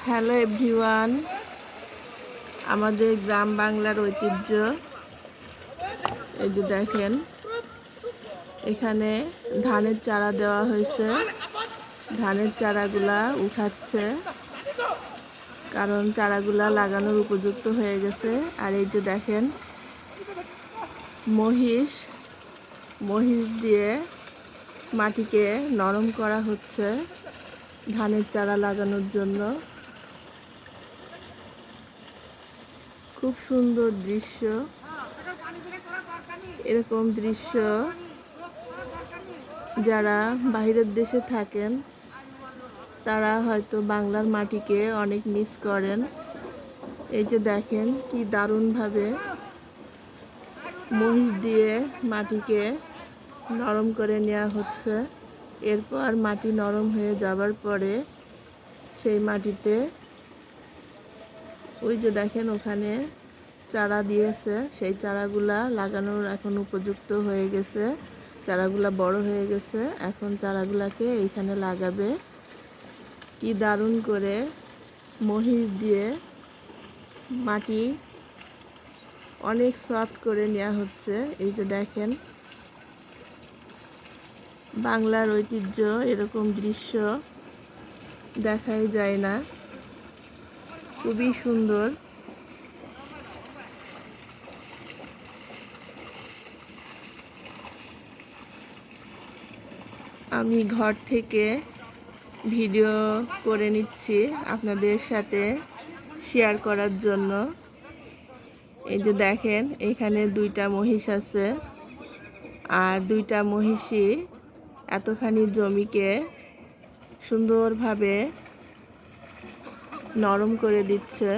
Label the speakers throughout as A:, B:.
A: Hello everyone, আমাদের গ্রাম বাংলার ঐতিহ্য। এই যে দেখেন, এখানে ধানের চারা দেওয়া হয়েছে। ধানের চারাগুলা উঠাচ্ছে, কারণ চারাগুলা লাগানোর উপযুক্ত হয়ে গেছে। আর এই যে দেখেন, মহিষ দিয়ে মাটিকে নরম করা হচ্ছে ধানের চারা লাগানোর জন্য। খুব সুন্দর দৃশ্য। এরকম দৃশ্য যারা বাইরের দেশে থাকেন তারা হয়তো বাংলার মাটিকে অনেক মিস করেন। এই যে দেখেন কি দারুণভাবে মহিষ দিয়ে মাটিকে নরম করে নেওয়া হচ্ছে। এরপর মাটি নরম হয়ে যাবার পরে সেই মাটিতে ওই যে দেখেন ওখানে চারা দিয়েছে, সেই চারাগুলা লাগানোর এখন উপযুক্ত হয়ে গেছে। চারাগুলা বড় হয়ে গেছে, এখন চারাগুলাকে এইখানে লাগাবে। কি দারুণ করে মহিষ দিয়ে মাটি অনেক সফট করে নেওয়া হচ্ছে। এই যে দেখেন, বাংলার ঐতিহ্য এরকম দৃশ্য দেখাই যায় না। খুবই সুন্দর। আমি ঘর থেকে ভিডিও করে নিচ্ছি আপনাদের সাথে শেয়ার করার জন্য। এই যে দেখেন, এখানে 2টা মহিষ আছে, আর 2টা মহিষই এতখানি জমিকে সুন্দরভাবে নরম করে দিচ্ছে।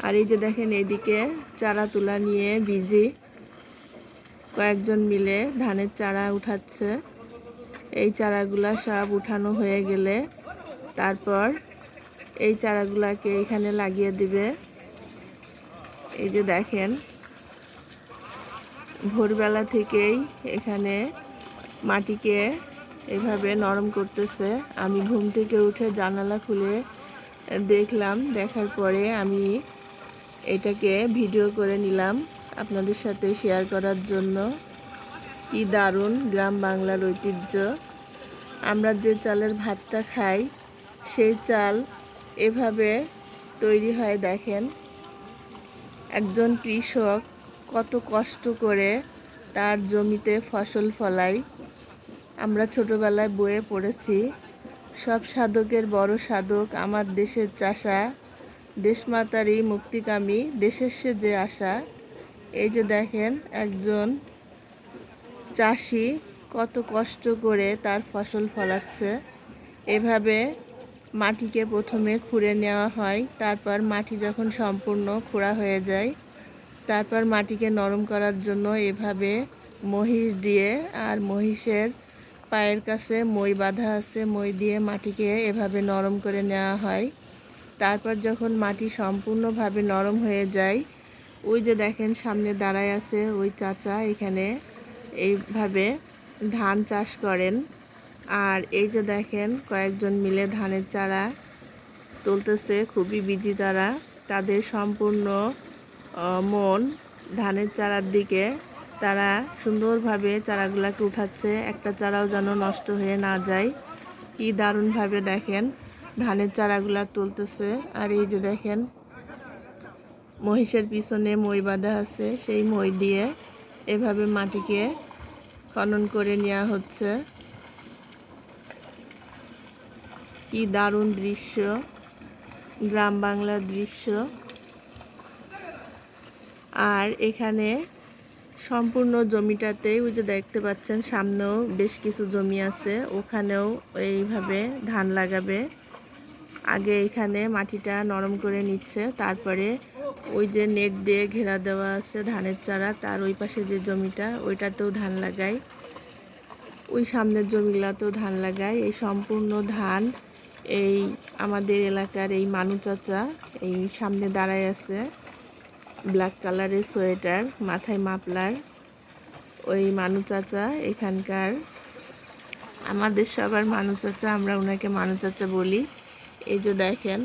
A: আর এই যে দেখেন, এদিকে চারা তোলা নিয়ে বিজি কয়েকজন মিলে ধানের চারা উঠাচ্ছে। এই চারাগুলা সব উঠানো হয়ে গেলে তারপর এই চারাগুলাকে এখানে লাগিয়ে দিবে। এই যে দেখেন, ভোরবেলা থেকেই এখানে মাটিকে এভাবে নরম করতেছে। আমি ঘুম থেকে উঠে জানালা খুলে দেখলাম, দেখার পরে আমি এটাকে ভিডিও করে নিলাম আপনাদের সাথে শেয়ার করার জন্য। কি দারুণ গ্রাম বাংলার ঐতিহ্য। আমরা যে চালের ভাতটা খাই সেই চাল এভাবে তৈরি হয়। দেখেন, একজন কৃষক কত কষ্ট করে তার জমিতে ফসল ফলায়। আমরা ছোটবেলায় বইয়ে পড়েছি, সব সাধকের বড় সাধক আমার দেশের চাষা, দেশমাতারই মুক্তিকামী, দেশের সে যে আশা। এই যে দেখেন, একজন চাষি কত কষ্ট করে তার ফসল ফলাচ্ছে। এভাবে মাটিকে প্রথমে খুঁড়ে নেওয়া হয়, তারপর মাটি যখন সম্পূর্ণ খোঁড়া হয়ে যায় তারপর মাটিকে নরম করার জন্য এভাবে মহিষ দিয়ে, আর মহিষের পায়ের কাছে মই বাঁধা আছে, মই দিয়ে মাটিকে এভাবে নরম করে নেওয়া হয়। তারপর যখন মাটি সম্পূর্ণভাবে নরম হয়ে যায়, ওই যে দেখেন সামনে দাঁড়ায় আছে ওই চাচা এখানে এইভাবে ধান চাষ করেন। আর এই যে দেখেন কয়েকজন মিলে ধানের চারা তুলতেছে, খুবই বিজি তারা। তাদের সম্পূর্ণ মন ধানের চারার দিকে। তারা সুন্দরভাবে চারাগুলাকে উঠাচ্ছে, একটা চারাও যেন নষ্ট হয়ে না যায়। কি দারুণভাবে দেখেন ধানের চারাগুলা তুলতেছে। আর এই যে দেখেন মহিষের পিছনে মই বাঁধা আছে, সেই মই দিয়ে এভাবে মাটিকে খনন করে নেওয়া হচ্ছে। কি দারুণ দৃশ্য, গ্রাম বাংলার দৃশ্য। আর এখানে সম্পূর্ণ জমিটাতেই ওই যে দেখতে পাচ্ছেন সামনেও বেশ কিছু জমি আছে, ওখানেও এইভাবে ধান লাগাবে। আগে এখানে মাটিটা নরম করে নিচ্ছে, তারপরে ওই যে নেট দিয়ে ঘেরা দেওয়া আছে ধানের চারা, তার ওই পাশে যে জমিটা ওইটাতেও ধান লাগায়, ওই সামনের জমিগুলাতেও ধান লাগায়। এই সম্পূর্ণ ধান এই আমাদের এলাকার এই মানু চাচা এই সামনে দাঁড়ায় আছে, ব্ল্যাক কালারের সোয়েটার, মাথায় মাফলার। ওই মানু চাচা এখানকার আমাদের সবার মানু চাচা, আমরা ওনাকে মানু চাচা বলি। এই যে দেখেন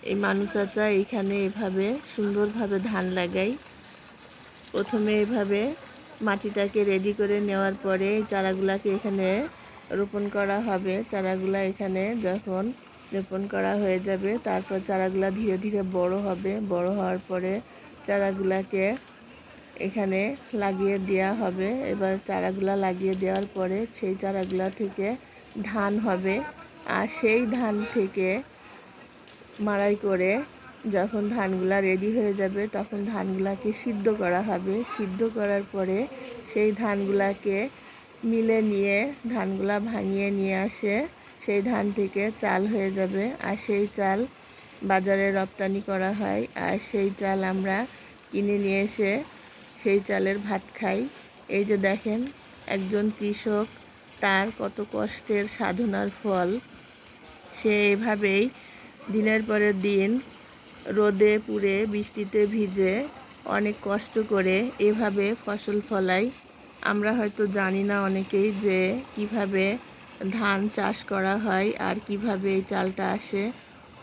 A: এই মানু চাচা এইখানে এভাবে সুন্দরভাবে ধান লাগাই। প্রথমে এভাবে মাটিটাকে রেডি করে নেওয়ার পরে চারাগুলাকে এখানে রোপণ করা হবে। চারাগুলা এখানে যখন রোপণ করা হয়ে যাবে তারপর চারাগুলা ধীরে ধীরে বড় হবে। বড় হওয়ার পরে চারাগুলাকে এখানে লাগিয়ে দেওয়া হবে। এবার চারাগুলা লাগিয়ে দেওয়ার পরে সেই চারাগুলা থেকে ধান হবে। আর সেই ধান থেকে মাড়াই করে যখন ধানগুলা রেডি হয়ে যাবে তখন ধানগুলাকে সিদ্ধ করা হবে। সিদ্ধ করার পরে সেই ধানগুলাকে মিলে নিয়ে ধানগুলা ভাঙিয়ে নিয়ে আসে সেই ধান থেকে চাল হয়ে যাবে। আর সেই চাল বাজারে রপ্তানি করা হয়। আর সেই চাল আমরা কিনে নিয়ে এসে সেই চালের ভাত খাই। এই যে দেখেন একজন কৃষক, তার কত কষ্টের সাধনার ফল। সে এভাবেই দিনের পরে দিন রোদে পুড়ে বৃষ্টিতে ভিজে অনেক কষ্ট করে এভাবে ফসল ফলায়। আমরা হয়তো জানি না অনেকেই যে কিভাবে ধান চাষ করা হয় আর কিভাবে এই চালটা আসে।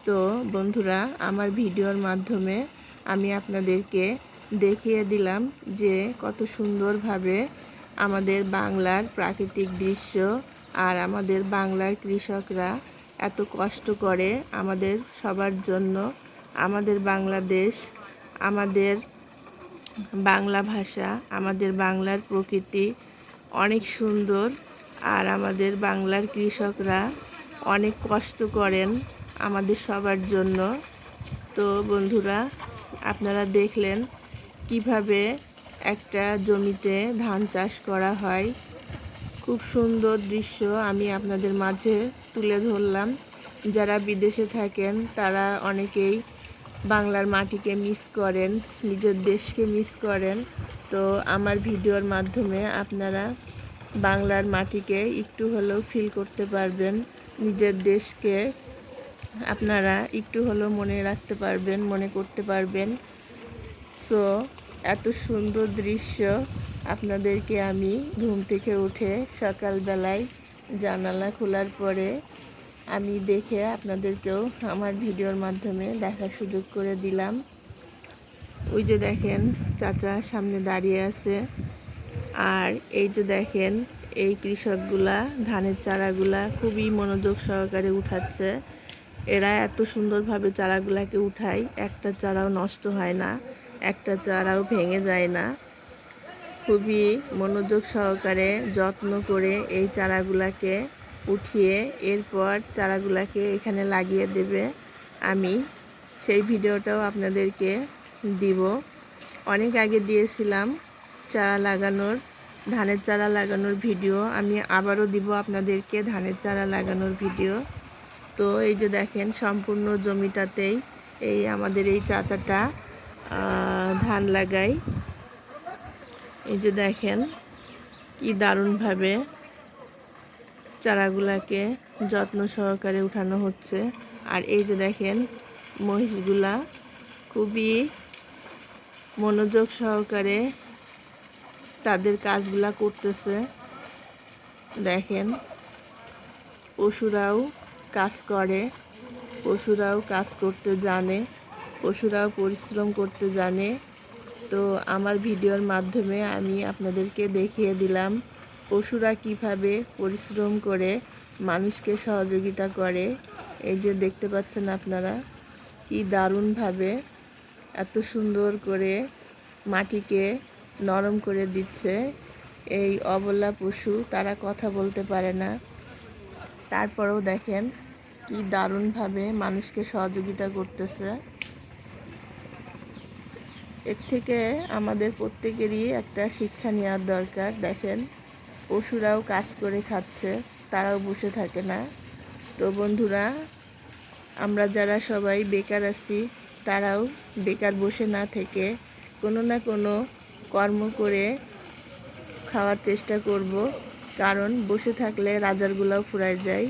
A: তো বন্ধুরা, আমার ভিডিওর মাধ্যমে আমি আপনাদেরকে দেখিয়ে দিলাম যে কত সুন্দরভাবে আমাদের বাংলার প্রাকৃতিক দৃশ্য আর আমাদের বাংলার কৃষকরা এত কষ্ট করে আমাদের সবার জন্য। আমাদের বাংলাদেশ, আমাদের বাংলা ভাষা, আমাদের বাংলার প্রকৃতি অনেক সুন্দর। আর আমাদের বাংলার কৃষকরা অনেক কষ্ট করেন আমাদের সবার জন্য। তো বন্ধুরা, আপনারা দেখলেন কিভাবে একটা জমিতে ধান চাষ করা হয়। খুব সুন্দর দৃশ্য আমি আপনাদের মাঝে তুলে ধরলাম। যারা বিদেশে থাকেন তারা অনেকেই বাংলার মাটিকে মিস করেন, নিজের দেশকে মিস করেন। তো আমার ভিডিওর মাধ্যমে আপনারা বাংলার মাটিকে একটু হলেও ফিল করতে পারবেন, নিজের দেশকে আপনারা একটু হলেও মনে রাখতে পারবেন, মনে করতে পারবেন। সো এত সুন্দর দৃশ্য আপনাদেরকে আমি ঘুম থেকে উঠে সকালবেলায় জানালা খোলার পরে আমি দেখে আপনাদেরকেও আমার ভিডিওর মাধ্যমে দেখার সুযোগ করে দিলাম। ওই যে দেখেন চাচা সামনে দাঁড়িয়ে আছে। আর এই যে দেখেন এই কৃষকগুলা ধানের চারাগুলা খুবই মনোযোগ সহকারে উঠাচ্ছে। এরা এত সুন্দরভাবে চারাগুলাকে উঠায়, একটা চারাও নষ্ট হয় না, একটা চারাও ভেঙে যায় না। খুবই মনোযোগ সহকারে যত্ন করে এই চারাগুলাকে উঠিয়ে এরপর চারাগুলাকে এখানে লাগিয়ে দেবে। আমি সেই ভিডিওটাও আপনাদেরকে দিব। অনেক আগে দিয়েছিলাম চারা লাগানোর, ধানের চারা লাগানোর ভিডিও। আমি আবারও দিব আপনাদেরকে ধানের চারা লাগানোর ভিডিও। তো এই যে দেখেন সম্পূর্ণ জমিটাতেই এই আমাদের এই চাচাটা ধান লাগায়। এই যে দেখেন কি দারুণভাবে চারাগুলাকে যত্ন সহকারে উঠানো হচ্ছে। আর এই যে দেখেন মহিষগুলা খুবই মনোযোগ সহকারে তাদের কাজগুলা করতেছে। দেখেন পশুরাও কাজ করে, পশুরাও কাজ করতে জানে, পশুরাও পরিশ্রম করতে জানে। তো আমার ভিডিওর মাধ্যমে আমি আপনাদেরকে দেখিয়ে দিলাম পশুরা কিভাবে পরিশ্রম করে মানুষকে সহযোগিতা করে। এই যে দেখতে পাচ্ছেন আপনারা কি দারুণভাবে এত সুন্দর করে মাটিকে নরম করে দিচ্ছে। এই অবলা পশু, তারা কথা বলতে পারে না, তারপরেও দেখেন কি দারুণভাবে মানুষকে সহযোগিতা করতেছে। এর থেকে আমাদের প্রত্যেকেরই একটা শিক্ষা নেওয়ার দরকার। দেখেন পশুরাও কাজ করে খাচ্ছে, তারাও বসে থাকে না। তো বন্ধুরা, আমরা যারা সবাই বেকার আছি তারাও বেকার বসে না থেকে কোনো না কোনো কর্ম করে খাওয়ার চেষ্টা করব। কারণ বসে থাকলে রাজারগুলাও ফুরায় যায়।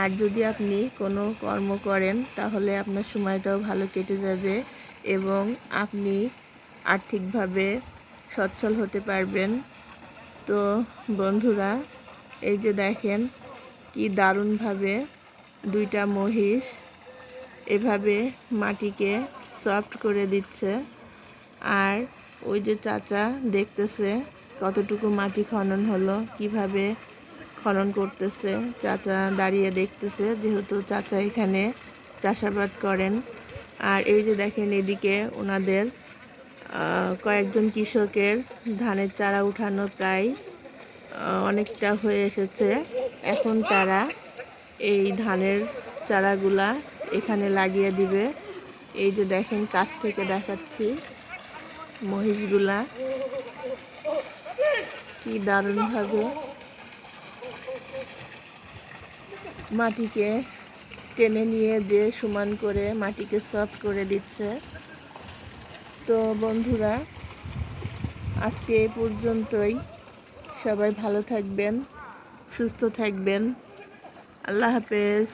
A: আর যদি আপনি কোনো কর্ম করেন তাহলে আপনার সময়টাও ভালো কেটে যাবে এবং আপনি আর্থিকভাবে সচ্ছল হতে পারবেন। তো বন্ধুরা, এই যে দেখেন কি দারুণভাবে দুইটা মহিষ এভাবে মাটিকে সফট করে দিচ্ছে। আর ওই যে চাচা দেখতেছে কতটুকু মাটি খনন হলো, কিভাবে খনন করতেছে। চাচা দাঁড়িয়ে দেখতেছে, যেহেতু চাচা এখানে চাষাবাদ করেন। আর এই যে দেখেন এদিকে ওনাদের কয়েকজন কৃষকের ধানের চারা উঠানো প্রায় অনেকটা হয়ে এসেছে। এখন তারা এই ধানের চারাগুলা এখানে লাগিয়ে দিবে। এই যে দেখেন কাছ থেকে দেখাচ্ছি মহিষগুলা কি দারুণভাবে মাটিকে টেনে নিয়ে যে সমান করে মাটিকে সফট করে দিচ্ছে। তো বন্ধুরা, আজকে এই পর্যন্তই। সবাই ভালো থাকবেন, সুস্থ থাকবেন। আল্লাহ হাফেজ।